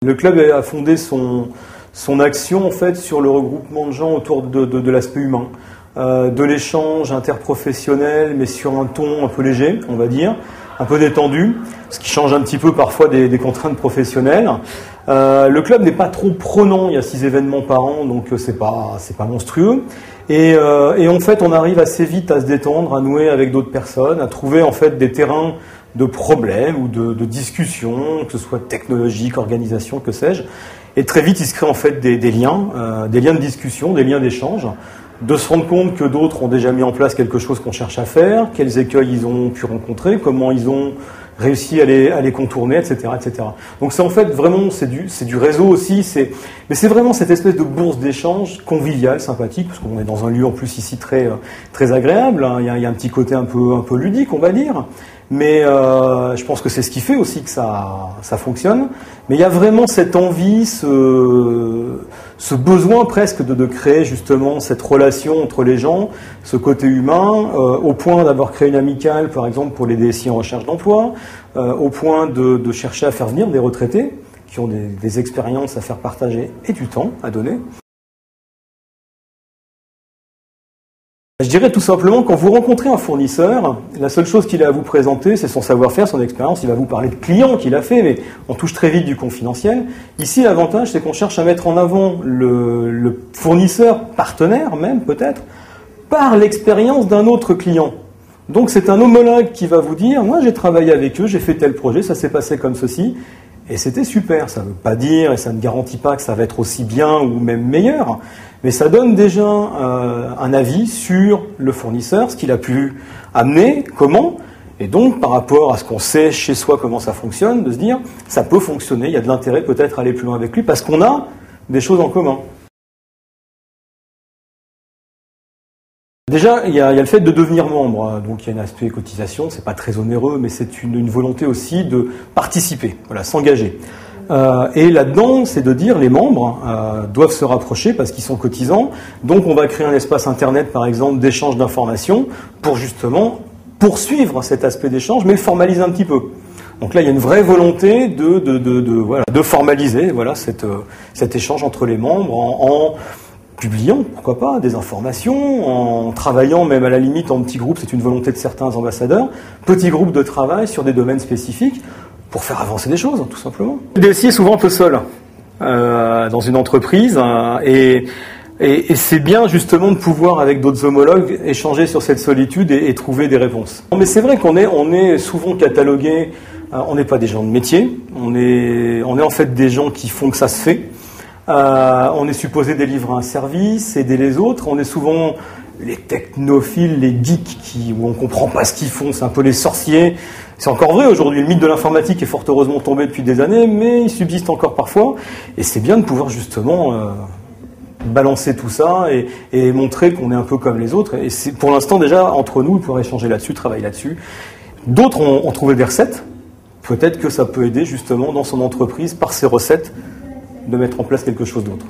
Le club a fondé son action en fait sur le regroupement de gens autour de l'aspect humain, de l'échange interprofessionnel, mais sur un ton un peu léger, on va dire, un peu détendu, ce qui change un petit peu parfois des contraintes professionnelles. Le club n'est pas trop prenant, il y a 6 événements par an, donc c'est pas monstrueux. Et en fait, on arrive assez vite à se détendre, à nouer avec d'autres personnes, à trouver en fait des terrains de problèmes ou de discussions, que ce soit technologique, organisation, que sais-je. Et très vite, il se crée en fait des liens de discussion, des liens d'échange, de se rendre compte que d'autres ont déjà mis en place quelque chose qu'on cherche à faire, quels écueils ils ont pu rencontrer, comment ils ont réussi à les contourner, etc., etc. Donc c'est en fait vraiment, c'est du réseau aussi, mais c'est vraiment cette espèce de bourse d'échange conviviale, sympathique, parce qu'on est dans un lieu en plus ici très agréable, hein. Il y a un petit côté un peu ludique, on va dire. Mais je pense que c'est ce qui fait aussi que ça fonctionne. Mais il y a vraiment cette envie, ce besoin presque de créer justement cette relation entre les gens, ce côté humain, au point d'avoir créé une amicale, par exemple, pour les DSI en recherche d'emploi, au point de chercher à faire venir des retraités qui ont des expériences à faire partager et du temps à donner. Je dirais tout simplement, quand vous rencontrez un fournisseur, la seule chose qu'il a à vous présenter, c'est son savoir-faire, son expérience. Il va vous parler de clients qu'il a fait, mais on touche très vite du confidentiel. Ici, l'avantage, c'est qu'on cherche à mettre en avant le fournisseur, partenaire même peut-être, par l'expérience d'un autre client. Donc c'est un homologue qui va vous dire, moi j'ai travaillé avec eux, j'ai fait tel projet, ça s'est passé comme ceci, et c'était super. Ça ne veut pas dire, et ça ne garantit pas que ça va être aussi bien ou même meilleur, mais ça donne déjà un avis sur le fournisseur, ce qu'il a pu amener, comment, et donc par rapport à ce qu'on sait chez soi comment ça fonctionne, de se dire ça peut fonctionner, il y a de l'intérêt peut-être à aller plus loin avec lui, parce qu'on a des choses en commun. Déjà, il y a le fait de devenir membre, donc il y a un aspect cotisation, c'est pas très onéreux, mais c'est une volonté aussi de participer, voilà, s'engager. Et là-dedans, c'est de dire les membres doivent se rapprocher parce qu'ils sont cotisants. Donc on va créer un espace internet, par exemple, d'échange d'informations pour justement poursuivre cet aspect d'échange, mais le formaliser un petit peu. Donc là, il y a une vraie volonté de formaliser cet échange entre les membres en publiant, pourquoi pas, des informations, en travaillant même à la limite en petits groupes, c'est une volonté de certains ambassadeurs, petits groupes de travail sur des domaines spécifiques, pour faire avancer des choses, tout simplement. Le DSI est souvent un peu seul dans une entreprise et c'est bien justement de pouvoir, avec d'autres homologues, échanger sur cette solitude et trouver des réponses. Mais c'est vrai qu'on est souvent catalogué, on n'est pas des gens de métier, on est en fait des gens qui font que ça se fait. On est supposé délivrer un service, aider les autres, on est souvent les technophiles, les geeks où on ne comprend pas ce qu'ils font, c'est un peu les sorciers. C'est encore vrai aujourd'hui, le mythe de l'informatique est fort heureusement tombé depuis des années, mais il subsiste encore parfois, et c'est bien de pouvoir justement balancer tout ça et montrer qu'on est un peu comme les autres, et c'est pour l'instant déjà entre nous, on pourrait échanger là-dessus, travailler là-dessus. D'autres ont trouvé des recettes, peut-être que ça peut aider justement dans son entreprise, par ces recettes, de mettre en place quelque chose d'autre.